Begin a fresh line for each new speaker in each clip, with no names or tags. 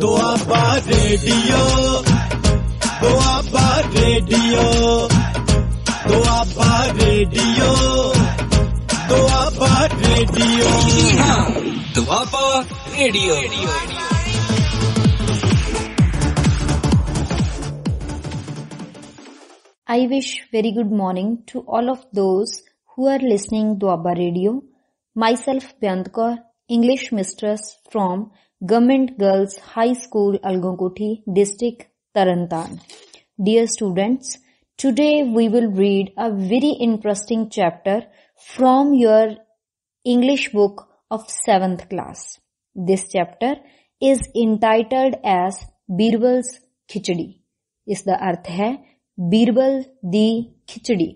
Doaba radio Doaba radio Doaba radio Doaba radio
Doaba radio.
I wish very good morning to all of those who are listening Doaba Radio. Myself Beyant Kaur, English mistress from Government Girls High School Algonkoti District Tarantan. Dear students, today we will read a very interesting chapter from your English book of 7th class. This chapter is entitled as Birbal's Khichdi. इसका अर्थ है ਬੀਰਬਲ ਦੀ ਖਿਚੜੀ।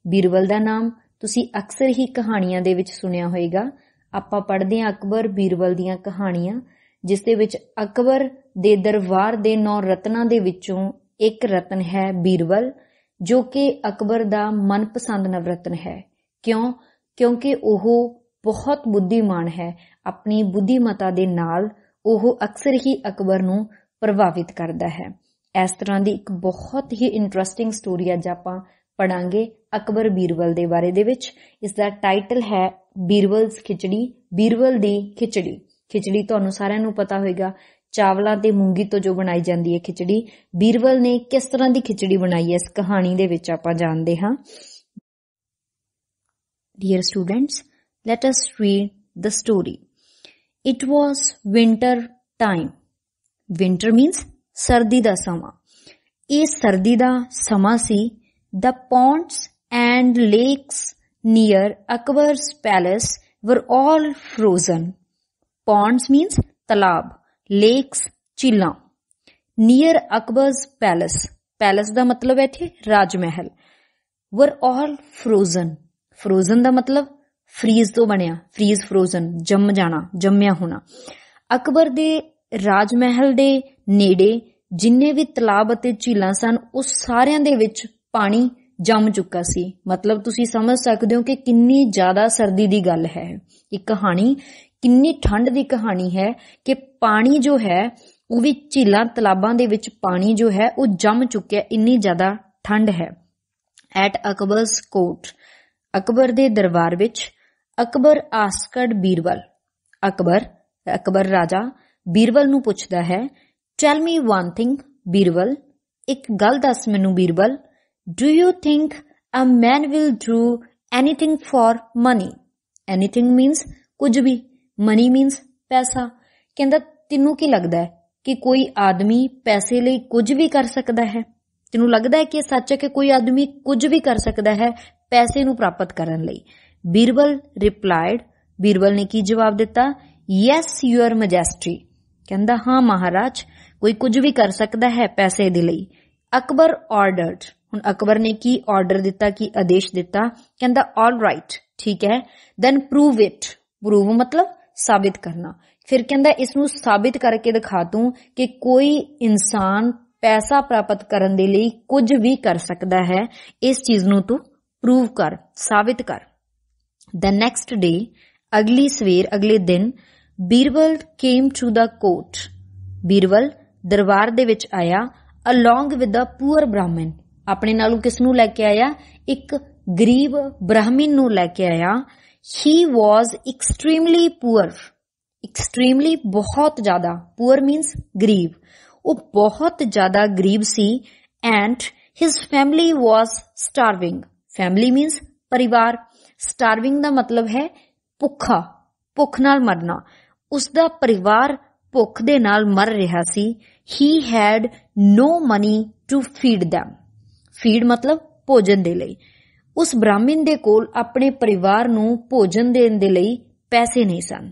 ਬੀਰਬਲ ਦਾ ਨਾਮ ਤੁਸੀਂ ਅਕਸਰ ਹੀ ਕਹਾਣੀਆਂ ਦੇ ਵਿੱਚ ਸੁਣਿਆ ਹੋਵੇਗਾ। ਆਪਾਂ ਪੜ੍ਹਦੇ ਹਾਂ ਅਕਬਰ ਬੀਰਬਲ ਦੀਆਂ ਕਹਾਣੀਆਂ, ਜਿਸ ਦੇ ਵਿੱਚ ਅਕਬਰ ਦੇ ਦਰਬਾਰ ਦੇ 9 ਰਤਨਾਂ ਦੇ ਵਿੱਚੋਂ ਇੱਕ ਰਤਨ ਹੈ ਬੀਰਬਲ, ਜੋ ਕਿ ਅਕਬਰ ਦਾ ਮਨਪਸੰਦ ਨਵਰਤਨ ਹੈ। ਕਿਉਂਕਿ ਉਹ ਬਹੁਤ ਬੁੱਧੀਮਾਨ ਹੈ। ਆਪਣੀ ਬੁੱਧੀਮਤਾ ਦੇ ਨਾਲ ਉਹ ਅਕਸਰ ਹੀ ਅਕਬਰ ਨੂੰ ਪ੍ਰਭਾਵਿਤ ਕਰਦਾ ਹੈ। ਇਸ ਤਰ੍ਹਾਂ ਦੀ ਇੱਕ ਬਹੁਤ ਹੀ ਇੰਟਰਸਟਿੰਗ ਸਟੋਰੀ ਅੱਜ ਆਪਾਂ ਪੜਾਂਗੇ ਅਕਬਰ ਬੀਰਬਲ ਦੇ ਬਾਰੇ ਦੇ ਵਿੱਚ। ਇਸ ਦਾ ਟਾਈਟਲ ਹੈ ਬੀਰਬਲਸ ਖਿਚੜੀ, ਬੀਰਬਲ ਦੀ ਖਿਚੜੀ। ਖਿਚੜੀ ਤੁਹਾਨੂੰ ਸਾਰਿਆਂ ਨੂੰ ਪਤਾ ਹੋਵੇਗਾ, ਚਾਵਲਾਂ ਤੇ ਮੂੰਗੀ ਤੋਂ ਜੋ ਬਣਾਈ ਜਾਂਦੀ ਹੈ ਖਿਚੜੀ। ਬੀਰਬਲ ਨੇ ਕਿਸ ਤਰ੍ਹਾਂ ਦੀ ਖਿਚੜੀ ਬਣਾਈ ਹੈ ਇਸ ਕਹਾਣੀ ਦੇ ਵਿੱਚ ਆਪਾਂ ਜਾਣਦੇ ਹਾਂ। Dear students, let us read the story. It was winter time. Winter means ਸਰਦੀ ਦਾ ਸਮਾਂ। ਇਹ ਸਰਦੀ ਦਾ ਸਮਾਂ ਸੀ। The ponds and lakes near Akbar's palace were all frozen. Ponds means तालाब, lakes ਝੀਲਾਂ। Near Akbar's palace, palace ਦਾ ਮਤਲਬ ਹੈ ਇੱਥੇ ਰਾਜ ਮਹਿਲ। Were all frozen, frozen ਦਾ ਮਤਲਬ ਫਰੀਜ਼ ਤੋਂ ਬਣਿਆ, ਫਰੀਜ਼ ਫਰੋਜ਼ਨ ਜੰਮ ਜਾਣਾ, ਜੰਮਿਆ ਹੋਣਾ। ਅਕਬਰ ਦੇ ਰਾਜ ਮਹਿਲ ਦੇ ਨੇੜੇ ਜਿੰਨੇ ਵੀ ਤਲਾਬ ਅਤੇ ਝੀਲਾਂ ਸਨ, ਉਹ ਸਾਰਿਆਂ ਦੇ ਵਿੱਚ ਪਾਣੀ ਜੰਮ ਚੁੱਕਾ ਸੀ। ਮਤਲਬ ਤੁਸੀਂ ਸਮਝ ਸਕਦੇ ਹੋ ਕਿ ਕਿੰਨੀ ਜ਼ਿਆਦਾ ਸਰਦੀ ਦੀ ਗੱਲ ਹੈ। ਇਹ ਕਹਾਣੀ ਕਿੰਨੀ ਠੰਡ ਦੀ ਕਹਾਣੀ ਹੈ ਕਿ ਪਾਣੀ ਜੋ ਹੈ ਉਹ ਵੀ ਝੀਲਾਂ ਤਲਾਬਾਂ ਦੇ ਵਿੱਚ ਪਾਣੀ ਜੋ ਹੈ ਉਹ ਜੰਮ ਚੁੱਕਿਆ, ਇੰਨੀ ਜ਼ਿਆਦਾ ਠੰਡ ਹੈ। ਐਟ ਅਕਬਰਸ ਕੋਰਟ, ਅਕਬਰ ਦੇ ਦਰਬਾਰ ਵਿੱਚ। ਅਕਬਰ ਆਸਕਡ ਬੀਰਬਲ, ਅਕਬਰ ਰਾਜਾ ਬੀਰਬਲ ਨੂੰ ਪੁੱਛਦਾ ਹੈ, Tell me one thing, Birbal, ਇੱਕ ਗੱਲ ਦੱਸ ਮੈਨੂੰ Birbal. Do you think a man will do anything for money? Anything means ਕੁਝ ਵੀ, money means ਪੈਸਾ। ਕਹਿੰਦਾ ਤੈਨੂੰ ਕੀ ਲੱਗਦਾ ਹੈ ਕਿ ਕੋਈ ਆਦਮੀ ਪੈਸੇ ਲਈ ਕੁਝ ਵੀ ਕਰ ਸਕਦਾ ਹੈ? ਤੈਨੂੰ ਲੱਗਦਾ ਹੈ ਕਿ ਇਹ ਸੱਚ ਹੈ ਕਿ ਕੋਈ ਆਦਮੀ ਕੁਝ ਵੀ ਕਰ ਸਕਦਾ ਹੈ ਪੈਸੇ ਨੂੰ ਪ੍ਰਾਪਤ ਕਰਨ ਲਈ? ਬੀਰਬਲ ਰਿਪਲਾਈਡ, ਬੀਰਬਲ ਨੇ ਕੀ ਜਵਾਬ ਦਿੱਤਾ? Yes, your majesty, ਕਹਿੰਦਾ ਹਾਂ ਮਹਾਰਾਜ, ਕੋਈ ਕੁਝ ਵੀ ਕਰ ਸਕਦਾ ਹੈ ਪੈਸੇ ਦੇ ਲਈ। ਅਕਬਰ ਆਰਡਰਡ, ਹੁਣ ਅਕਬਰ ਨੇ ਕੀ ਆਰਡਰ ਦਿੱਤਾ, ਕੀ ਆਦੇਸ਼ ਦਿੱਤਾ? ਕਹਿੰਦਾ ਆਲ ਰਾਈਟ, ਠੀਕ ਹੈ। ਦੈਨ ਪ੍ਰੂਵ ਇਟ, ਪ੍ਰੂਵ ਮਤਲਬ ਸਾਬਿਤ ਕਰਨਾ। ਫਿਰ ਕਹਿੰਦਾ ਇਸ ਨੂੰ ਸਾਬਿਤ ਕਰਕੇ ਦਿਖਾ ਤੂੰ ਕਿ ਕੋਈ ਇਨਸਾਨ ਪੈਸਾ ਪ੍ਰਾਪਤ ਕਰਨ ਦੇ ਲਈ ਕੁਝ ਵੀ ਕਰ ਸਕਦਾ ਹੈ। ਇਸ ਚੀਜ਼ ਨੂੰ ਤੂੰ ਪ੍ਰੂਵ ਕਰ, ਸਾਬਿਤ ਕਰ। ਦ ਨੈਕਸਟ ਡੇ, ਅਗਲੀ ਸਵੇਰ, ਅਗਲੇ ਦਿਨ, Birbal came to the court, Birbal ਦਰਬਾਰ ਦੇ ਵਿੱਚ ਆਇਆ। ਅਲੋਂਗ ਵਿਦ ਅ ਪੂਅਰ ਬ੍ਰਾਹਮਣ, ਆਪਣੇ ਨਾਲੋਂ ਕਿਸ ਨੂੰ ਲੈ ਕੇ ਆਇਆ? ਇੱਕ ਗਰੀਬ ਬ੍ਰਾਹਮਣ ਨੂੰ ਲੈ ਕੇ ਆਇਆ। He was extremely poor, extremely ਬਹੁਤ ਜ਼ਿਆਦਾ, ਪੂਅਰ ਮੀਨਸ ਗਰੀਬ, ਉਹ ਬਹੁਤ ਜ਼ਿਆਦਾ ਗਰੀਬ ਸੀ। And his family was starving, family means ਪਰਿਵਾਰ, ਸਟਾਰਵਿੰਗ ਦਾ ਮਤਲਬ ਹੈ ਭੁੱਖਾ, ਭੁੱਖ ਨਾਲ ਮਰਨਾ। ਉਸਦਾ ਪਰਿਵਾਰ ਭੁੱਖ ਦੇ ਨਾਲ ਮਰ ਰਿਹਾ ਸੀ। He had no money to feed them, feed ਮਤਲਬ ਭੋਜਨ ਦੇ ਲਈ। ਉਸ ਬ੍ਰਾਹਮਣ ਦੇ ਕੋਲ ਆਪਣੇ ਪਰਿਵਾਰ ਨੂੰ ਭੋਜਨ ਦੇਣ ਦੇ ਲਈ ਪੈਸੇ ਨਹੀਂ ਸਨ।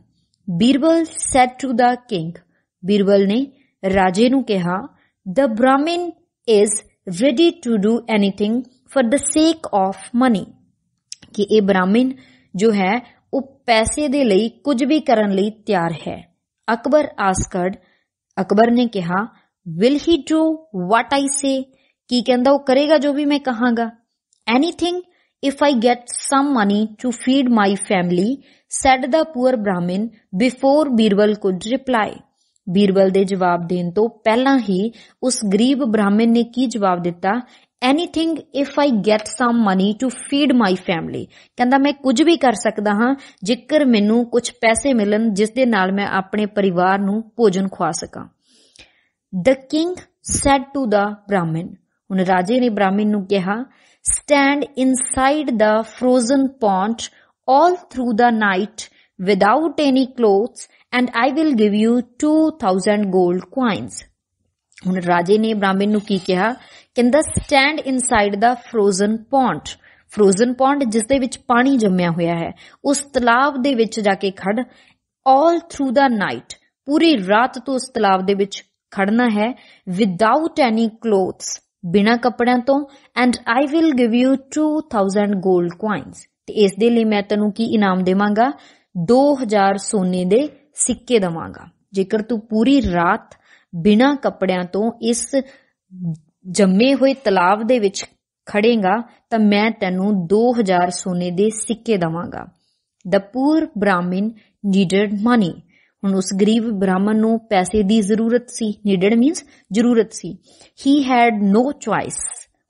Birbal said to the king, Birbal ਨੇ ਰਾਜੇ ਨੂੰ ਕਿਹਾ, the Brahmin is ready to do anything for the sake of money, ਕਿ ਇਹ ਬ੍ਰਾਹਮਣ ਜੋ ਹੈ ਉਹ ਪੈਸੇ ਦੇ ਲਈ ਕੁਝ ਵੀ ਕਰਨ ਲਈ ਤਿਆਰ ਹੈ। ਅਕਬਰ ਆਸਕਡ, ਅਕਬਰ ਨੇ ਕਿਹਾ, ਵਿਲ ਹੀ ਡੂ ਵਾਟ ਆਈ ਸੇ, ਕੀ ਕਹਿੰਦਾ ਉਹ ਕਰੇਗਾ ਜੋ ਵੀ ਮੈਂ ਕਹਾਂਗਾ। Anything if I get some money to feed my family, said the poor Brahmin before Birbal could reply, Birbal ਦੇ ਜਵਾਬ ਦੇਣ ਤੋਂ ਪਹਿਲਾਂ ਹੀ ਉਸ ਗਰੀਬ ਬ੍ਰਾਹਮਣ ਨੇ ਕੀ ਜਵਾਬ ਦਿੱਤਾ? Anything if I get some money to feed my family. ਕਹਿੰਦਾ ਮੈਂ ਕੁਝ ਵੀ ਕਰ ਸਕਦਾ ਹਾਂ ਜੇਕਰ ਮੈਨੂੰ ਕੁਝ ਪੈਸੇ ਮਿਲਣ ਜਿਸ ਦੇ ਨਾਲ ਮੈਂ ਆਪਣੇ ਪਰਿਵਾਰ ਨੂੰ ਭੋਜਨ ਖਵਾ ਸਕਾਂ। The king said to the Brahmin, ਹੁਣ ਰਾਜੇ ਨੇ ਬ੍ਰਾਹਮਣ ਨੂੰ ਕਿਹਾ, stand inside the frozen pond all through the night without any clothes and I will give you 2000 gold coins। ਹੁਣ ਰਾਜੇ ਨੇ ਬ੍ਰਾਹਮਣ ਨੂੰ ਕੀ ਕਿਹਾ? ਕਹਿੰਦਾ ਸਟੈਂਡ ਇਨਸਾਈਡ ਦਾ ਫਰੋਜ਼ਨ ਪੌਂਡ, ਫਰੋਜ਼ਨ ਪੌਂਡ ਜਿਸ ਦੇ ਵਿੱਚ ਪਾਣੀ ਜੰਮਿਆ ਹੋਇਆ ਹੈ, ਉਸ ਤਲਾਬ ਦੇ ਵਿੱਚ ਜਾ ਕੇ ਖੜ। all through the night, ਪੂਰੀ ਰਾਤ ਤੋਂ ਉਸ ਤਲਾਬ ਦੇ ਵਿੱਚ ਖੜਨਾ ਹੈ। without any clothes, ਬਿਨਾਂ ਕੱਪੜਿਆਂ ਤੋਂ। and I will give you 2000 gold coins, ਤੇ ਇਸ ਦੇ ਲਈ ਮੈਂ ਤੈਨੂੰ ਕੀ ਇਨਾਮ ਦੇਵਾਂਗਾ? 2000 ਸੋਨੇ ਦੇ ਸਿੱਕੇ ਦੇਵਾਂਗਾ। ਜੇਕਰ ਤੂੰ ਪੂਰੀ ਰਾਤ ਬਿਨਾਂ ਕੱਪੜਿਆਂ ਤੋਂ ਇਸ ਜੰਮੇ ਹੋਏ ਤਲਾਬ ਦੇ ਵਿੱਚ ਖੜੇਗਾ ਤਾਂ ਮੈਂ ਤੈਨੂੰ 2000 ਸੋਨੇ ਦੇ ਸਿੱਕੇ ਦੇਵਾਂਗਾ। ਦ ਪੂਰ ਬ੍ਰਾਹਮਣ ਨੀਡਡ ਮਨੀ, ਹੁਣ ਉਸ ਗਰੀਬ ਬ੍ਰਾਹਮਣ ਨੂੰ ਪੈਸੇ ਦੀ ਜ਼ਰੂਰਤ ਸੀ। ਨੀਡਡ ਮੀਨਸ ਜ਼ਰੂਰਤ ਸੀ। ਹੀ ਹੈਡ ਨੋ ਚੁਆਇਸ,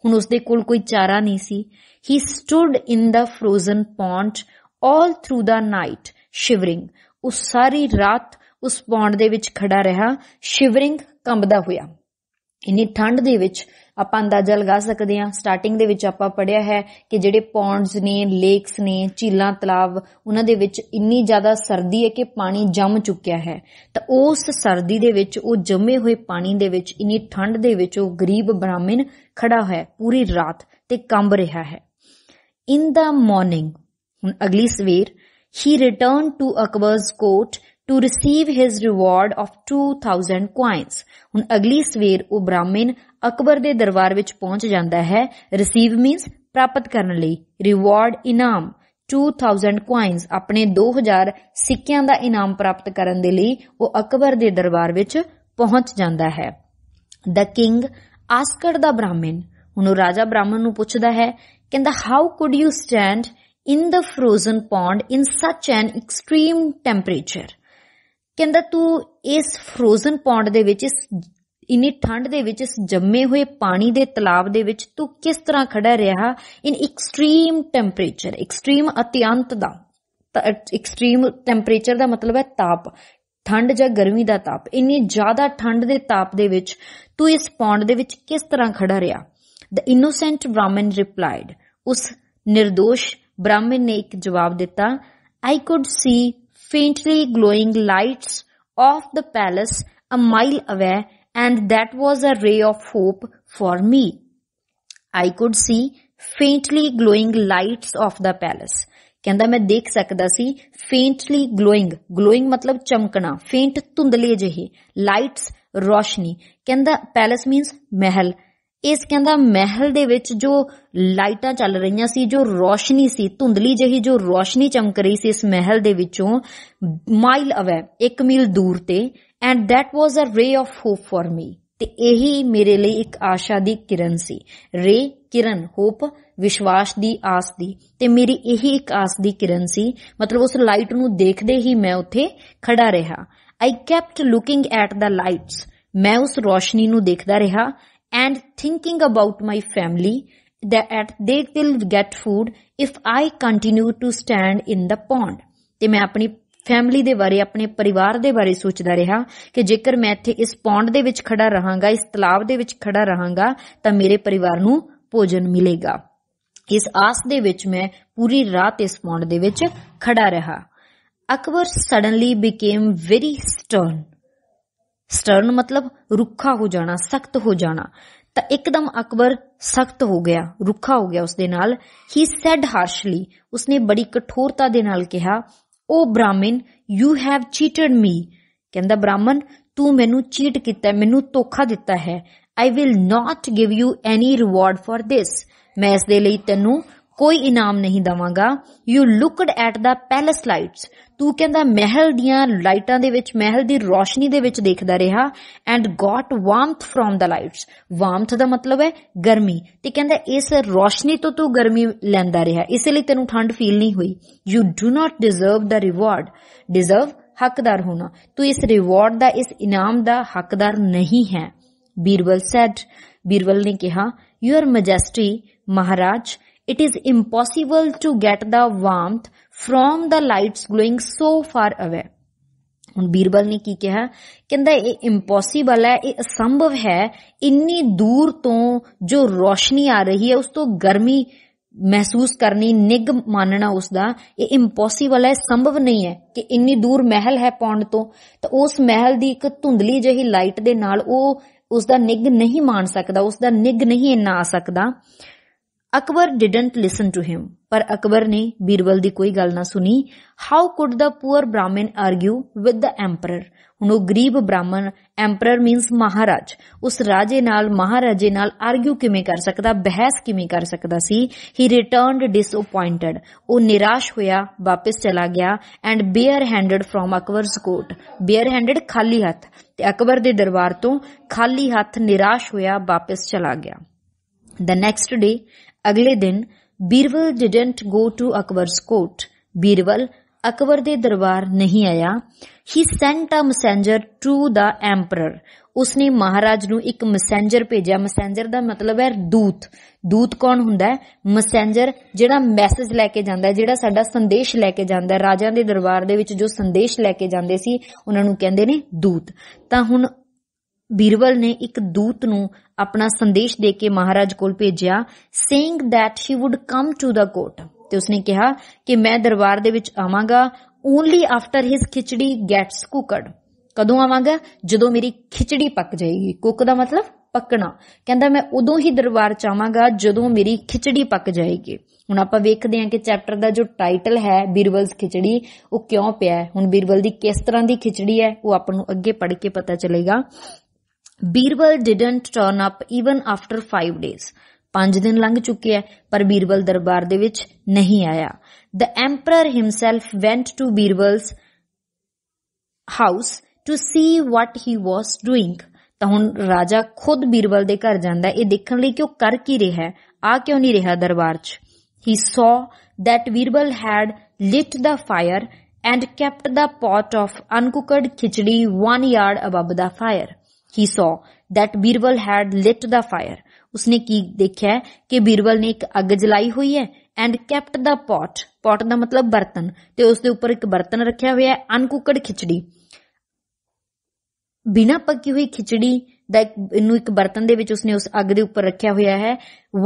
ਹੁਣ ਉਸਦੇ ਕੋਲ ਕੋਈ ਚਾਰਾ ਨਹੀਂ ਸੀ। He stood in the frozen pond all through the night shivering, ਉਹ ਸਾਰੀ ਰਾਤ ਉਸ ਪੌਂਡ ਦੇ ਵਿੱਚ ਖੜਾ ਰਿਹਾ, shivering ਕੰਬਦਾ ਹੋਇਆ। ਇੰਨੀ ਠੰਡ ਦੇ ਵਿੱਚ ਆਪਾਂ ਅੰਦਾਜ਼ਾ ਲਗਾ ਸਕਦੇ ਹਾਂ। ਸਟਾਰਟਿੰਗ ਦੇ ਵਿੱਚ ਆਪਾਂ ਪੜ੍ਹਿਆ ਹੈ ਕਿ ਜਿਹੜੇ ਪੌਂਡਸ ਨੇ, ਲੇਕਸ ਨੇ, ਝੀਲਾਂ, ਤਲਾਬ, ਉਹਨਾਂ ਦੇ ਵਿੱਚ ਇੰਨੀ ਜ਼ਿਆਦਾ ਸਰਦੀ ਹੈ ਕਿ ਪਾਣੀ ਜੰਮ ਚੁੱਕਿਆ ਹੈ। ਤਾਂ ਉਸ ਸਰਦੀ ਦੇ ਵਿੱਚ, ਉਹ ਜੰਮੇ ਹੋਏ ਪਾਣੀ ਦੇ ਵਿੱਚ, ਇੰਨੀ ਠੰਡ ਦੇ ਵਿੱਚ ਉਹ ਗਰੀਬ ਬ੍ਰਾਹਮਣ ਖੜਾ ਹੈ ਪੂਰੀ ਰਾਤ ਤੇ ਕੰਬ ਰਿਹਾ ਹੈ। In the morning, ਹੁਣ ਅਗਲੀ ਸਵੇਰ, he returned to Akbar's court to receive his reward of 2000 coins। ਹੁਣ ਅਗਲੀ ਸਵੇਰ ਉਹ ਬ੍ਰਾਹਮਣ ਅਕਬਰ ਦੇ ਦਰਬਾਰ ਵਿੱਚ ਪਹੁੰਚ ਜਾਂਦਾ ਹੈ। receive means ਪ੍ਰਾਪਤ ਕਰਨ ਲਈ, reward ਇਨਾਮ, 2000 coins ਆਪਣੇ 2000 ਸਿੱਕਿਆਂ ਦਾ ਇਨਾਮ ਪ੍ਰਾਪਤ ਕਰਨ ਦੇ ਲਈ ਉਹ ਅਕਬਰ ਦੇ ਦਰਬਾਰ ਵਿੱਚ ਪਹੁੰਚ ਜਾਂਦਾ ਹੈ। the king asked the ਬ੍ਰਾਹਮਣ, ਹੁਣ ਉਹ ਰਾਜਾ ਬ੍ਰਾਹਮਣ ਨੂੰ ਪੁੱਛਦਾ ਹੈ, ਕਹਿੰਦਾ how could you stand in the frozen pond in such an extreme temperature. ਕਹਿੰਦਾ ਤੂੰ ਇਸ ਫਰੋਜ਼ਨ ਪੌਂਡ ਦੇ ਵਿੱਚ, ਇਸ ਇੰਨੀ ਠੰਡ ਦੇ ਵਿੱਚ, ਇਸ ਜੰਮੇ ਹੋਏ ਪਾਣੀ ਦੇ ਤਲਾਬ ਦੇ ਵਿੱਚ ਤੂੰ ਕਿਸ ਤਰ੍ਹਾਂ ਖੜਾ ਰਿਹਾ? ਇਨ ਐਕਸਟ੍ਰੀਮ ਟੈਂਪਰੇਚਰ, ਐਕਸਟ੍ਰੀਮ ਅਤਿਅੰਤ ਦਾ, ਐਕਸਟ੍ਰੀਮ ਟੈਂਪਰੇਚਰ ਦਾ ਮਤਲਬ ਹੈ ਤਾਪ, ਠੰਡ ਜਾਂ ਗਰਮੀ ਦਾ ਤਾਪ। ਇੰਨੀ ਜ਼ਿਆਦਾ ਠੰਡ ਦੇ ਤਾਪ ਦੇ ਵਿੱਚ ਤੂੰ ਇਸ ਪੌਂਡ ਦੇ ਵਿੱਚ ਕਿਸ ਤਰ੍ਹਾਂ ਖੜਾ ਰਿਹਾ? The innocent Brahmin replied, ਉਸ ਨਿਰਦੋਸ਼ ਬ੍ਰਾਹਮਣ ਨੇ ਇੱਕ ਜਵਾਬ ਦਿੱਤਾ, I could see faintly glowing lights of the palace a mile away and that was a ray of hope for me। I could see faintly glowing lights of the palace, ਕਹਿੰਦਾ ਮੈਂ ਦੇਖ ਸਕਦਾ ਸੀ faintly glowing, glowing ਮਤਲਬ ਚਮਕਣਾ, faint ਧੁੰਦਲੇ ਜਿਹੇ, lights ਰੋਸ਼ਨੀ। ਕਹਿੰਦਾ palace means ਮਹਿਲ, ਇਸ ਕਹਿੰਦਾ ਮਹਿਲ ਦੇ ਵਿੱਚ ਜੋ ਲਾਈਟਾਂ ਚੱਲ ਰਹੀਆਂ ਸੀ, ਜੋ ਰੋਸ਼ਨੀ ਸੀ, ਧੁੰਦਲੀ ਜਿਹੀ ਜੋ ਰੋਸ਼ਨੀ ਚਮਕ ਰਹੀ ਸੀ ਇਸ ਮਹਿਲ ਦੇ ਵਿੱਚੋਂ, ਮਾਈਲ ਅਵੇ, 1 ਮੀਲ ਦੂਰ ਤੇ, ਐਂਡ ਦੈਟ ਵਾਜ਼ ਅ ਰੇ ਆਫ ਹੋਪ ਫॉर ਮੀ, ਤੇ ਇਹੀ ਮੇਰੇ ਲਈ ਇੱਕ ਆਸ਼ਾ ਦੀ ਕਿਰਨ ਸੀ। ਰੇ ਕਿਰਨ, ਹੋਪ ਵਿਸ਼ਵਾਸ ਦੀ, ਆਸ ਦੀ, ਤੇ ਮੇਰੀ ਇਹੀ ਇੱਕ ਆਸ ਦੀ ਕਿਰਨ ਸੀ। ਮਤਲਬ ਉਸ ਲਾਈਟ ਨੂੰ ਦੇਖਦੇ ਹੀ ਮੈਂ ਉੱਥੇ ਖੜਾ ਰਿਹਾ। I kept looking at the lights, ਮੈਂ ਉਸ ਰੋਸ਼ਨੀ ਨੂੰ ਦੇਖਦਾ ਰਿਹਾ। and thinking about my family that they will get food if I continue to stand in the pond, ਤੇ ਮੈਂ ਆਪਣੀ ਫੈਮਿਲੀ ਦੇ ਬਾਰੇ, ਆਪਣੇ ਪਰਿਵਾਰ ਦੇ ਬਾਰੇ ਸੋਚਦਾ ਰਿਹਾ ਕਿ ਜੇਕਰ ਮੈਂ ਇੱਥੇ ਇਸ ਪੌਂਡ ਦੇ ਵਿੱਚ ਖੜਾ ਰਹਾਂਗਾ, ਇਸ ਤਲਾਬ ਦੇ ਵਿੱਚ ਖੜਾ ਰਹਾਂਗਾ ਤਾਂ ਮੇਰੇ ਪਰਿਵਾਰ ਨੂੰ ਭੋਜਨ ਮਿਲੇਗਾ। ਇਸ ਆਸ ਦੇ ਵਿੱਚ ਮੈਂ ਪੂਰੀ ਰਾਤ ਇਸ ਪੌਂਡ ਦੇ ਵਿੱਚ ਖੜਾ ਰਿਹਾ। Akbar suddenly became very Stern, Stern ਮਤਲਬ ਰੁੱਖਾ ਹੋ ਜਾਣਾ, ਸਖਤ ਹੋ ਜਾਣਾ। ਤਾਂ ਇੱਕਦਮ ਅਕਬਰ ਸਖਤ ਹੋ ਗਿਆ, ਰੁੱਖਾ ਹੋ ਗਿਆ ਉਸਦੇ ਨਾਲ। ਹੀ ਸੈਡ ਹਾਰਸ਼ਲੀ, ਉਸਨੇ ਬੜੀ ਕਠੋਰਤਾ ਦੇ ਨਾਲ ਕਿਹਾ, ਓ ਬ੍ਰਾਹਮਣ ਯੂ ਹੈਵ ਚੀਟਡ ਮੀ, ਕਹਿੰਦਾ ਬ੍ਰਾਹਮਣ ਤੂੰ ਮੈਨੂੰ ਚੀਟ ਕੀਤਾ, ਮੈਨੂੰ ਧੋਖਾ ਦਿੱਤਾ ਹੈ। I will not give you any reward for this, ਮੈਂ ਇਸ ਦੇ ਲਈ ਤੈਨੂੰ ਕੋਈ ਇਨਾਮ ਨਹੀਂ ਦੇਵਾਂਗਾ। You looked at the palace lights, ਤੂੰ ਕਹਿੰਦਾ ਮਹਿਲ ਦੀਆਂ ਲਾਈਟਾਂ ਦੇ ਵਿੱਚ, ਮਹਿਲ ਦੀ ਰੋਸ਼ਨੀ ਦੇ ਵਿੱਚ ਦੇਖਦਾ ਰਿਹਾ। And got warmth from the lights, warmth ਦਾ ਮਤਲਬ ਹੈ ਗਰਮੀ, ਤੇ ਕਹਿੰਦਾ ਇਸ ਰੋਸ਼ਨੀ ਤੋਂ ਤੂੰ ਗਰਮੀ ਲੈਂਦਾ ਰਿਹਾ, ਇਸ ਲਈ ਤੈਨੂੰ ਠੰਡ ਫੀਲ ਨਹੀਂ ਹੋਈ। You do not deserve the reward, deserve हकदार होना, तू इस रिवॉर्ड दा, इस इनाम दा हकदार नहीं है। बीरबल सेड, बीरबल ने कहा, your majesty Maharaj, it is impossible to get the warmth from the lights glowing so far away. ਹੁਣ ਬੀਰਬਲ ਨੇ ਕੀ ਕਿਹਾ, ਕਹਿੰਦਾ ਇਹ ਇੰਪੋਸੀਬਲ ਹੈ, ਇਹ ਅਸੰਭਵ ਹੈ, ਇੰਨੀ ਦੂਰ ਤੋਂ ਜੋ ਰੋਸ਼ਨੀ ਆ ਰਹੀ ਹੈ ਉਸ ਤੋਂ ਗਰਮੀ ਮਹਿਸੂਸ ਕਰਨੀ, ਨਿੱਘ ਮਾਨਣਾ ਉਸਦਾ, ਇਹ ਇੰਪੋਸੀਬਲ ਹੈ, ਸੰਭਵ ਨਹੀਂ ਹੈ ਕਿ ਇੰਨੀ ਦੂਰ ਮਹਿਲ ਹੈ ਪੌਂਡ ਤੋਂ, ਤਾਂ ਉਸ ਮਹਿਲ ਦੀ ਇੱਕ ਧੁੰਦਲੀ ਜਿਹੀ ਲਾਈਟ ਦੇ ਨਾਲ ਉਹ ਉਸਦਾ ਨਿੱਘ ਨਹੀਂ ਮਾਣ ਸਕਦਾ, ਉਸਦਾ ਨਿੱਘ ਨਹੀਂ ਇੰਨਾ ਆ ਸਕਦਾ। Akbar didn't listen to him, ਪਰ ਅਕਬਰ ਨੇ ਬੀਰਬਲ ਦੀ ਕੋਈ ਗੱਲ ਨਾ ਸੁਣੀ। How could the poor Brahmin argue with the emperor? ਹੁਣ ਉਹ ਗਰੀਬ ਬ੍ਰਾਹਮਣ, emperor means ਮਹਾਰਾਜ, ਉਸ ਰਾਜੇ ਨਾਲ, ਮਹਾਰਾਜੇ ਨਾਲ ਆਰਗਿਊ ਕਿਵੇਂ ਕਰ ਸਕਦਾ, ਬਹਿਸ ਕਿਵੇਂ ਕਰ ਸਕਦਾ ਸੀ। He returned disappointed, ਉਹ ਨਿਰਾਸ਼ ਹੋਇਆ, ਵਾਪਿਸ ਚਲਾ ਗਿਆ। And bare-handed from Akbar's court, bare-handed ਖਾਲੀ ਹੱਥ, ਤੇ ਅਕਬਰ ਦੇ ਦਰਬਾਰ ਤੋਂ ਖਾਲੀ ਹੱਥ ਨਿਰਾਸ਼ ਹੋਇਆ, ਵਾਪਿਸ ਚਲਾ ਗਿਆ। The next day, ਅਗਲੇ ਦਿਨ, Birbal didn't go to Akbar's court, Birbal Akbar ਦੇ ਦਰਬਾਰ ਨਹੀਂ ਆਇਆ। He sent a messenger to the emperor, ਉਸਨੇ ਮਹਾਰਾਜ ਨੂੰ ਇੱਕ ਮੈਸੇਂਜਰ ਭੇਜਿਆ। ਮੈਸੇਂਜਰ ਦਾ ਮਤਲਬ ਹੈ ਦੂਤ। ਦੂਤ ਕੌਣ ਹੁੰਦਾ ਹੈ? ਮੈਸੇਂਜਰ, ਜਿਹੜਾ ਮੈਸੇਜ ਲੈ ਕੇ ਜਾਂਦਾ, ਜਿਹੜਾ ਸਾਡਾ ਸੰਦੇਸ਼ ਲੈ ਕੇ ਜਾਂਦਾ। ਰਾਜਿਆਂ ਦੇ ਦਰਬਾਰ ਦੇ ਵਿੱਚ ਜੋ ਸੰਦੇਸ਼ ਲੈ ਕੇ ਜਾਂਦੇ ਸੀ ਉਹਨਾਂ ਨੂੰ ਕਹਿੰਦੇ ਨੇ ਦੂਤ। ਤਾਂ ਹੁਣ ਬੀਰਬਲ ਨੇ ਇੱਕ ਦੂਤ ਨੂੰ ਆਪਣਾ ਸੰਦੇਸ਼ ਦੇ ਕੇ ਮਹਾਰਾਜ ਕੋਲ ਭੇਜਿਆ, saying that he would come to the court, ਤੇ ਉਸਨੇ ਕਿਹਾ ਕਿ ਮੈਂ ਦਰਬਾਰ ਦੇ ਵਿੱਚ ਆਵਾਂਗਾ only after his khichdi gets cooked. ਕਦੋਂ ਆਵਾਂਗਾ? ਜਦੋਂ ਮੇਰੀ ਖਿਚੜੀ ਪੱਕ ਜਾਏਗੀ। ਕੁੱਕ ਦਾ ਮਤਲਬ ਪੱਕਣਾ। ਕਹਿੰਦਾ ਮੈਂ ਉਦੋਂ ਹੀ ਦਰਬਾਰ ਚ ਆਵਾਂਗਾ ਜਦੋਂ ਮੇਰੀ ਖਿਚੜੀ ਪੱਕ ਜਾਏਗੀ। ਹੁਣ ਆਪਾਂ ਵੇਖਦੇ ਹਾਂ ਕਿ ਚੈਪਟਰ ਦਾ ਜੋ ਟਾਈਟਲ ਹੈ ਬੀਰਬਲਸ ਖਿਚੜੀ, ਉਹ ਕਿਉਂ ਪਿਆ ਹੈ। ਹੁਣ ਬੀਰਬਲ ਦੀ ਕਿਸ ਤਰ੍ਹਾਂ ਦੀ ਖਿਚੜੀ ਹੈ ਉਹ ਆਪਾਂ ਨੂੰ ਅੱਗੇ ਪੜ੍ਹ ਕੇ ਪਤਾ ਚੱਲੇਗਾ। Birbal didn't turn up even after 5 days, 5 ਦਿਨ ਲੰਘ ਚੁੱਕੇ ਹੈ ਪਰ ਬੀਰਬਲ ਦਰਬਾਰ ਦੇ ਵਿੱਚ ਨਹੀਂ ਆਇਆ। The emperor himself went to Birbal's house to see what he was doing, ਤਾਂ ਹੁਣ ਰਾਜਾ ਖੁਦ ਬੀਰਬਲ ਦੇ ਘਰ ਜਾਂਦਾ ਇਹ ਦੇਖਣ ਲਈ ਕਿ ਉਹ ਕਰ ਕੀ ਰਿਹਾ ਹੈ, ਆ ਕਿਉਂ ਨਹੀਂ ਰਿਹਾ ਦਰਬਾਰ 'ਚ। He saw that Birbal had lit the fire and kept the pot of uncooked khichdi 1 yard above the fire. He saw that Birbal had lit the fire. ਉਸਨੇ ਕੀ ਦੇਖਿਆ ਕਿ ਬੀਰਬਲ ਨੇ ਇੱਕ ਅੱਗ ਜਲਾਈ ਹੋਈ ਹੈ and kept the pot, pot ਦਾ ਮਤਲਬ ਬਰਤਨ, ਤੇ ਉਸ ਦੇ ਉੱਪਰ ਇੱਕ ਬਰਤਨ ਰੱਖਿਆ ਹੋਇਆ ਹੈ ਅਨਕੁਕਡ ਖਿਚੜੀ, ਬਿਨਾਂ ਪੱਕੀ ਹੋਈ ਖਿਚੜੀ ਦਾ ਇਹਨੂੰ ਇੱਕ ਬਰਤਨ ਦੇ ਵਿੱਚ ਉਸਨੇ ਉਸ ਅੱਗ ਦੇ ਉੱਪਰ ਰੱਖਿਆ ਹੋਇਆ ਹੈ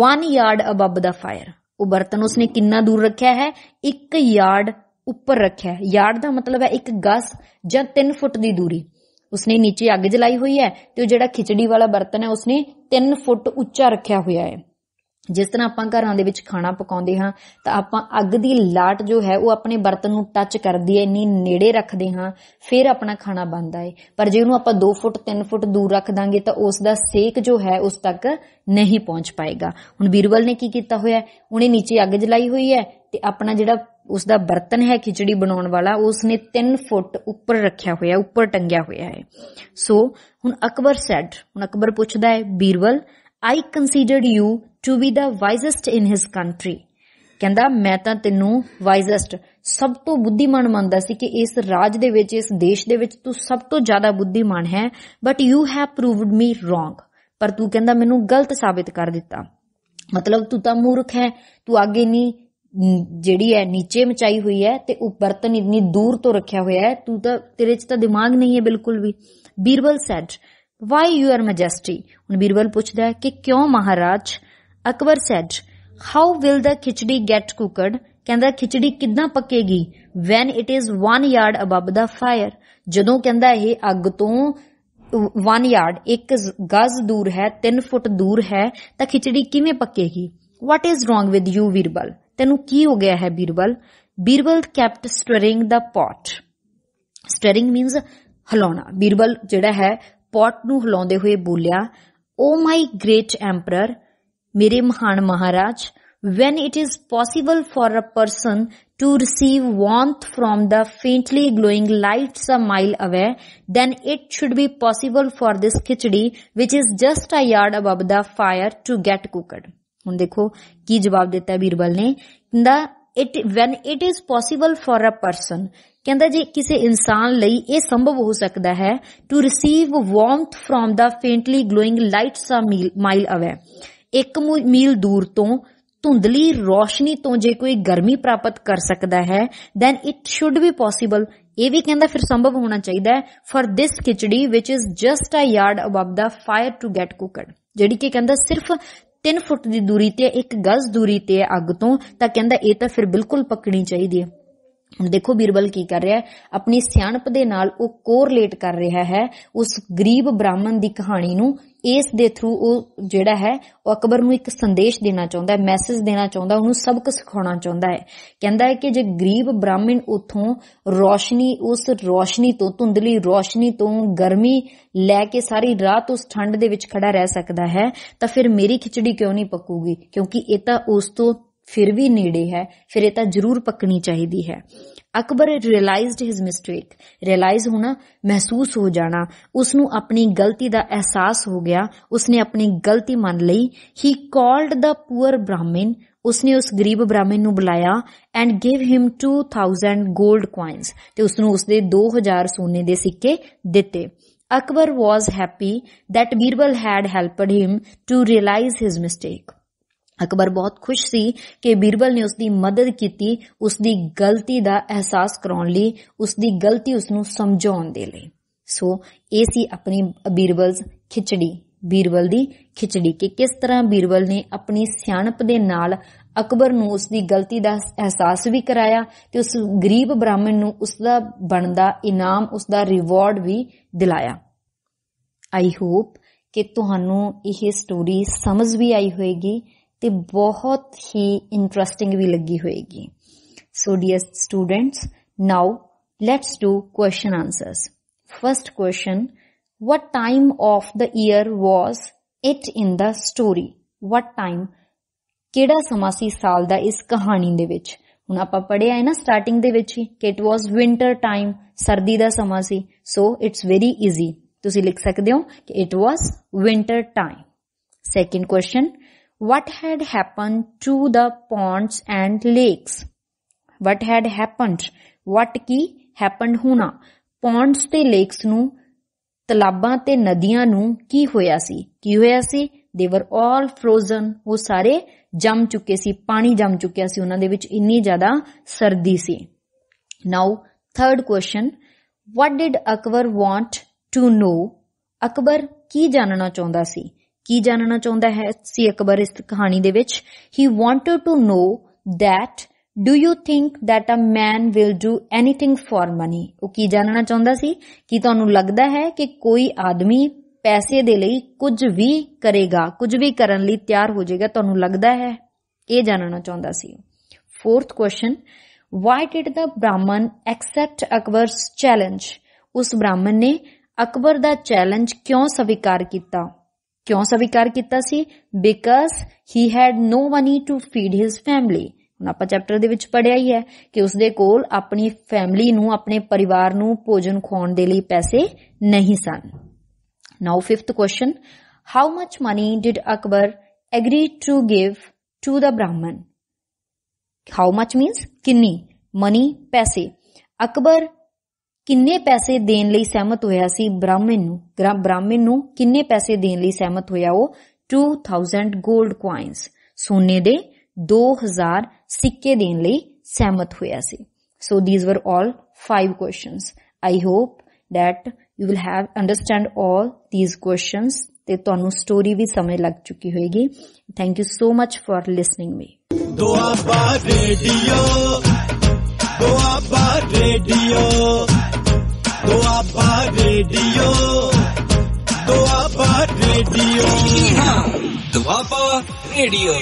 1 yard above the fire. ਉਹ ਬਰਤਨ ਉਸਨੇ ਕਿੰਨਾ ਦੂਰ ਰੱਖਿਆ ਹੈ? 1 ਯਾਰਡ ਉੱਪਰ ਰੱਖਿਆ। ਯਾਰਡ ਦਾ ਮਤਲਬ ਹੈ 1 ਗਜ਼ ਜਾਂ 3 ਫੁੱਟ ਦੀ ਦੂਰੀ। ਉਸਨੇ ਨੀਚੇ ਅੱਗ ਜਲਾਈ ਹੋਈ ਹੈ ਤੇ ਉਹ ਜਿਹੜਾ ਖਿਚੜੀ ਵਾਲਾ ਬਰਤਨ ਹੈ ਉਸਨੇ 3 ਫੁੱਟ ਉੱਚਾ ਰੱਖਿਆ ਹੋਇਆ ਹੈ। ਜਿਸ ਤਰ੍ਹਾਂ ਆਪਾਂ ਘਰਾਂ ਦੇ ਵਿੱਚ ਖਾਣਾ ਪਕਾਉਂਦੇ ਹਾਂ ਤਾਂ ਆਪਾਂ ਅੱਗ ਦੀ ਲਾਟ ਜੋ ਹੈ ਉਹ ਆਪਣੇ ਬਰਤਨ ਨੂੰ ਟੱਚ ਕਰਦੀ ਹੈ, ਇੰਨੀ ਨੇੜੇ ਰੱਖਦੇ ਹਾਂ, ਫਿਰ ਆਪਣਾ ਖਾਣਾ ਬਣਦਾ ਹੈ। ਪਰ ਜੇ ਉਹਨੂੰ ਆਪਾਂ 2 ਫੁੱਟ 3 ਫੁੱਟ ਦੂਰ ਰੱਖ ਦਾਂਗੇ ਤਾਂ ਉਸ ਦਾ ਸੇਕ ਜੋ ਹੈ ਉਸ ਤੱਕ ਨਹੀਂ ਪਹੁੰਚ ਪਾਏਗਾ। ਹੁਣ ਬੀਰਬਲ ਨੇ ਕੀ ਕੀਤਾ ਹੋਇਆ, ਉਹਨੇ ਨੀਚੇ ਅੱਗ ਜਲਾਈ ਹੋਈ ਹੈ ਤੇ ਆਪਣਾ ਜਿਹੜਾ ਉਸਦਾ ਬਰਤਨ ਹੈ ਖਿਚੜੀ ਬਣਾਉਣ ਵਾਲਾ ਉਸਨੇ 3 ਫੁੱਟ ਉੱਪਰ ਰੱਖਿਆ ਹੋਇਆ, ਉੱਪਰ ਟੰਗਿਆ ਹੋਇਆ ਹੈ। ਸੋ ਹੁਣ ਅਕਬਰ ਸੈਡ, ਹੁਣ ਅਕਬਰ ਪੁੱਛਦਾ ਹੈ Birbal, I considered you to be the wisest in his country. ਕਹਿੰਦਾ ਮੈਂ ਤਾਂ ਤੈਨੂੰ ਵਾਈਜ਼ੈਸਟ, ਸਭ ਤੋਂ ਬੁੱਧੀਮਾਨ ਮੰਨਦਾ ਸੀ ਕਿ ਇਸ ਰਾਜ ਦੇ ਵਿੱਚ, ਇਸ ਦੇਸ਼ ਦੇ ਵਿੱਚ ਤੂੰ ਸਭ ਤੋਂ ਜ਼ਿਆਦਾ ਬੁੱਧੀਮਾਨ ਹੈ, but you have proved me wrong, ਪਰ ਤੂੰ ਕਹਿੰਦਾ ਮੈਨੂੰ ਗਲਤ ਸਾਬਿਤ ਕਰ ਦਿੱਤਾ। ਮਤਲਬ ਤੂੰ ਤਾਂ ਮੂਰਖ ਹੈ, ਤੂੰ ਅੱਗੇ ਨਹੀਂ ਜਿਹੜੀ ਹੈ ਨੀਚੇ ਮਚਾਈ ਹੋਈ ਹੈ ਤੇ ਉਹ ਬਰਤਨ ਇੰਨੀ ਦੂਰ ਤੋਂ ਰੱਖਿਆ ਹੋਇਆ ਹੈ, ਤੂੰ ਤਾਂ, ਤੇਰੇ 'ਚ ਤਾਂ ਦਿਮਾਗ ਨਹੀਂ ਹੈ ਬਿਲਕੁਲ ਵੀ। Birbal said, why your majesty, ਹੁਣ ਬੀਰਬਲ ਪੁੱਛਦਾ ਹੈ ਕਿ ਕਿਉਂ ਮਹਾਰਾਜ। Akbar said, how will the khichdi get cooked, ਕਹਿੰਦਾ ਖਿਚੜੀ ਕਿੱਦਾਂ ਪੱਕੇਗੀ, when it is 1 yard above the fire, ਜਦੋਂ ਕਹਿੰਦਾ ਇਹ ਅੱਗ ਤੋਂ 1 ਯਾਰਡ 1 ਗਜ਼ ਦੂਰ ਹੈ, 3 ਫੁੱਟ ਦੂਰ ਹੈ, ਤਾਂ ਖਿਚੜੀ ਕਿਵੇਂ ਪੱਕੇਗੀ। What is wrong with you Birbal, ਤੈਨੂੰ ਕੀ ਹੋ ਗਿਆ ਹੈ Birbal. Birbal kept stirring the pot, stirring means ਹਿਲਾਉਣਾ। ਬੀਰਬਲ ਜਿਹੜਾ ਹੈ ਪੋਟ ਨੂੰ ਹਿਲਾਉਂਦੇ ਹੋਏ ਬੋਲਿਆ, ਓ ਮਾਈ ਗ੍ਰੇਟ ਐਂਪਰਰ, ਮੇਰੇ ਮਹਾਨ ਮਹਾਰਾਜ, when it is possible for a person to receive warmth from the faintly glowing lights a mile away, then it should be possible for this khichdi, which is just a yard above the fire, to get cooked. ਹੁਣ ਦੇਖੋ ਕੀ ਜਵਾਬ ਦਿੱਤਾ ਬੀਰਬਲ ਨੇ, ਕਹਿੰਦਾ when it is possible for a person, ਕਹਿੰਦਾ ਜੇ ਕਿਸੇ ਇਨਸਾਨ ਲਈ ਇਹ ਸੰਭਵ ਹੋ ਸਕਦਾ ਹੈ to receive warmth from the faintly glowing lights a mile away, 1 ਮੀਲ ਦੂਰ ਤੋਂ ਧੁੰਦਲੀ ਰੋਸ਼ਨੀ ਤੋਂ ਜੇ ਕੋਈ ਗਰਮੀ ਪ੍ਰਾਪਤ ਕਰ ਸਕਦਾ ਹੈ then it should be possible, ਇਹ ਵੀ ਕਹਿੰਦਾ ਫਿਰ ਸੰਭਵ ਹੋਣਾ ਚਾਹੀਦਾ ਹੈ for this khichdi which is just a yard above the fire to get cooked, ਜਿਹੜੀ ਕਿ ਕਹਿੰਦਾ ਸਿਰਫ 3 ਫੁੱਟ ਦੀ ਦੂਰੀ ਤੇ 1 ਗਜ਼ ਦੂਰੀ ਤੇ ਅੱਗ ਤੋਂ, ਤਾਂ ਕਹਿੰਦਾ ਇਹ ਤਾਂ ਫਿਰ ਬਿਲਕੁਲ ਪੱਕਣੀ ਚਾਹੀਦੀ ਹੈ। ਹੁਣ ਦੇਖੋ ਬੀਰਬਲ ਕੀ ਕਰ ਰਿਹਾ ਹੈ, ਆਪਣੀ ਸਿਆਣਪ ਦੇ ਨਾਲ ਉਹ ਕੋਰਲੇਟ ਕਰ ਰਿਹਾ ਹੈ ਉਸ ਗਰੀਬ ਬ੍ਰਾਹਮਣ ਦੀ ਕਹਾਣੀ ਨੂੰ, ਇਸ ਦੇ ਥਰੂ ਉਹ ਜਿਹੜਾ ਹੈ ਉਹ ਅਕਬਰ ਨੂੰ ਇੱਕ ਸੰਦੇਸ਼ ਦੇਣਾ ਚਾਹੁੰਦਾ ਹੈ, ਮੈਸੇਜ ਦੇਣਾ ਚਾਹੁੰਦਾ, ਉਹਨੂੰ ਸਬਕ ਸਿਖਾਉਣਾ ਚਾਹੁੰਦਾ ਹੈ। ਕਹਿੰਦਾ ਹੈ ਕਿ ਜੇ ਗਰੀਬ ਬ੍ਰਾਹਮਣ ਉਥੋਂ ਰੋਸ਼ਨੀ, ਉਸ ਰੋਸ਼ਨੀ ਤੋਂ, ਧੁੰਦਲੀ ਰੋਸ਼ਨੀ ਤੋਂ ਗਰਮੀ ਲੈ ਕੇ ਸਾਰੀ ਰਾਤ ਉਸ ਠੰਡ ਦੇ ਵਿੱਚ ਖੜਾ ਰਹਿ ਸਕਦਾ ਹੈ ਤਾਂ ਫਿਰ ਮੇਰੀ ਖਿਚੜੀ ਕਿਉਂ ਨਹੀਂ ਪੱਕੂਗੀ, ਕਿਉਂਕਿ ਇਹ ਤਾਂ ਉਸ ਤੋਂ ਫਿਰ ਵੀ ਨੇੜੇ ਹੈ, ਫਿਰ ਇਹ ਤਾਂ ਜ਼ਰੂਰ ਪੱਕਣੀ ਚਾਹੀਦੀ ਹੈ। Akbar realised his mistake, realise ਹੋਣਾ, ਮਹਿਸੂਸ ਹੋ ਜਾਣਾ, ਉਸਨੂੰ ਆਪਣੀ ਗਲਤੀ ਦਾ ਅਹਿਸਾਸ ਹੋ ਗਿਆ, ਉਸਨੇ ਆਪਣੀ ਗਲਤੀ ਮੰਨ ਲਈ। ਹੀ ਕਾਲਡ ਦਾ ਪੂਅਰ ਬ੍ਰਾਹਮਣ, ਉਸਨੇ ਉਸ ਗਰੀਬ ਬ੍ਰਾਹਮਣ ਨੂੰ ਬੁਲਾਇਆ and give him 2000 gold coins, ਤੇ ਉਸਨੂੰ ਉਸਦੇ 2000 ਸੋਨੇ ਦੇ ਸਿੱਕੇ ਦਿੱਤੇ। Akbar was happy that Birbal had helped him to realise his mistake, Akbar ਬਹੁਤ ਖੁਸ਼ ਸੀ ਕਿ ਬੀਰਬਲ ਨੇ ਉਸਦੀ ਮਦਦ ਕੀਤੀ ਉਸਦੀ ਗਲਤੀ ਦਾ ਅਹਿਸਾਸ ਕਰਾਉਣ ਲਈ, ਉਸਦੀ ਗਲਤੀ ਉਸਨੂੰ ਸਮਝਾਉਣ ਦੇ ਲਈ। ਸੋ ਇਹ ਸੀ ਆਪਣੀ ਬੀਰਬਲਸ ਖਿਚੜੀ, ਬੀਰਬਲ ਦੀ ਖਿਚੜੀ, ਕਿ ਕਿਸ ਤਰ੍ਹਾਂ ਬੀਰਬਲ ਨੇ ਆਪਣੀ ਸਿਆਣਪ ਦੇ ਨਾਲ ਅਕਬਰ ਨੂੰ ਉਸਦੀ ਗਲਤੀ ਦਾ ਅਹਿਸਾਸ ਵੀ ਕਰਾਇਆ ਤੇ ਉਸ ਗਰੀਬ ਬ੍ਰਾਹਮਣ ਨੂੰ ਉਸਦਾ ਬਣਦਾ ਇਨਾਮ, ਉਸਦਾ ਰਿਵਾਰਡ ਵੀ ਦਿਲਾਇਆ। ਆਈ ਹੋਪ ਕਿ ਤੁਹਾਨੂੰ ਇਹ ਸਟੋਰੀ ਸਮਝ ਵੀ ਆਈ ਹੋਏਗੀ ਤੇ ਬਹੁਤ ਹੀ ਇੰਟਰਸਟਿੰਗ ਵੀ ਲੱਗੀ ਹੋਏਗੀ। So dear students, now let's do question answers. First question, what time of the year was it in the story? what time, ਕਿਹੜਾ ਸਮਾਂ ਸੀ ਸਾਲ ਦਾ ਇਸ ਕਹਾਣੀ ਦੇ ਵਿੱਚ? ਹੁਣ ਆਪਾਂ ਪੜ੍ਹਿਆ ਹੈ ਨਾ ਸਟਾਰਟਿੰਗ ਦੇ ਵਿੱਚ ਹੀ ਕਿ it was winter time, ਸਰਦੀ ਦਾ ਸਮਾਂ ਸੀ। so it's very easy, ਤੁਸੀਂ ਲਿਖ ਸਕਦੇ ਹੋ ਕਿ it was winter time। second question, what had happened to the ponds and lakes? what had happened, what Ki happened ਹੋਣਾ, ponds ਤੇ lakes ਨੂੰ, ਤਲਾਬਾਂ ਤੇ ਨਦੀਆਂ ਨੂੰ ਕੀ ਹੋਇਆ ਸੀ? ਕੀ ਹੋਇਆ ਸੀ? they were all frozen, ਉਹ ਸਾਰੇ ਜੰਮ ਚੁੱਕੇ ਸੀ, ਪਾਣੀ ਜੰਮ ਚੁੱਕਿਆ ਸੀ ਉਹਨਾਂ ਦੇ ਵਿੱਚ, ਇੰਨੀ ਜ਼ਿਆਦਾ ਸਰਦੀ ਸੀ। now third question, what did Akbar want to know? Akbar ਕੀ ਜਾਣਨਾ ਚਾਹੁੰਦਾ ਸੀ? ਕੀ ਜਾਣਨਾ ਚਾਹੁੰਦਾ ਹੈ ਸੀ ਅਕਬਰ ਇਸ ਕਹਾਣੀ ਦੇ ਵਿੱਚ? he wanted to know that do you think that a man will do anything for money? ਉਹ ਕੀ ਜਾਣਨਾ ਚਾਹੁੰਦਾ ਸੀ? ਕੀ ਤੁਹਾਨੂੰ ਲੱਗਦਾ ਹੈ ਕਿ ਕੋਈ ਆਦਮੀ ਪੈਸੇ ਦੇ ਲਈ ਕੁਝ ਵੀ ਕਰੇਗਾ, ਕੁਝ ਵੀ ਕਰਨ ਲਈ ਤਿਆਰ ਹੋ ਜਾਏਗਾ? ਤੁਹਾਨੂੰ ਲੱਗਦਾ ਹੈ? ਇਹ ਜਾਣਨਾ ਚਾਹੁੰਦਾ ਸੀ। fourth question, why did the Brahman accept Akbar's challenge? ਉਸ ਬ੍ਰਾਹਮਣ ਨੇ ਅਕਬਰ ਦਾ ਚੈਲੰਜ ਕਿਉਂ ਸਵੀਕਾਰ ਕੀਤਾ? ਕਿਉਂ ਸਵੀਕਾਰ ਕੀਤਾ ਸੀ? Because he had no money to feed his family. ਹੁਣ ਆਪਾਂ ਚੈਪਟਰ ਦੇ ਵਿੱਚ ਪੜ੍ਹਿਆ ਹੀ ਹੈ ਕਿ ਉਸਦੇ ਕੋਲ ਆਪਣੀ ਫੈਮਿਲੀ ਨੂੰ, ਆਪਣੇ ਪਰਿਵਾਰ ਨੂੰ ਭੋਜਨ ਖਵਾਉਣ ਦੇ ਲਈ ਪੈਸੇ ਨਹੀਂ ਸਨ। Now fifth question, how much money did Akbar agree to give to the Brahmin? How much means ਕਿੰਨੀ, ਮਨੀ ਪੈਸੇ। ਅਕਬਰ ਕਿੰਨੇ ਪੈਸੇ ਦੇਣ ਲਈ ਸਹਿਮਤ ਹੋਇਆ ਸੀ ਬ੍ਰਾਹਮਣ ਨੂੰ? ਬ੍ਰਾਹਮਣ ਨੂੰ ਕਿੰਨੇ ਪੈਸੇ ਦੇਣ ਲਈ ਸਹਿਮਤ ਹੋਇਆ ਉਹ? 2000 ਗੋਲਡ ਕੁਆਇਨਸ, ਸੋਨੇ ਦੇ 2000 ਸਿੱਕੇ ਦੇਣ ਲਈ ਸਹਿਮਤ ਹੋਇਆ ਸੀ। ਸੋ these were all 5 questions. I hope that you will have understand all these questions ਤੇ ਤੁਹਾਨੂੰ ਸਟੋਰੀ ਵੀ ਸਮਝ ਲੱਗ ਚੁੱਕੀ ਹੋਏਗੀ। Thank you so much for listening me.
Doaba radio, Doaba radio, Doaba radio, Doaba radio,
Doaba radio.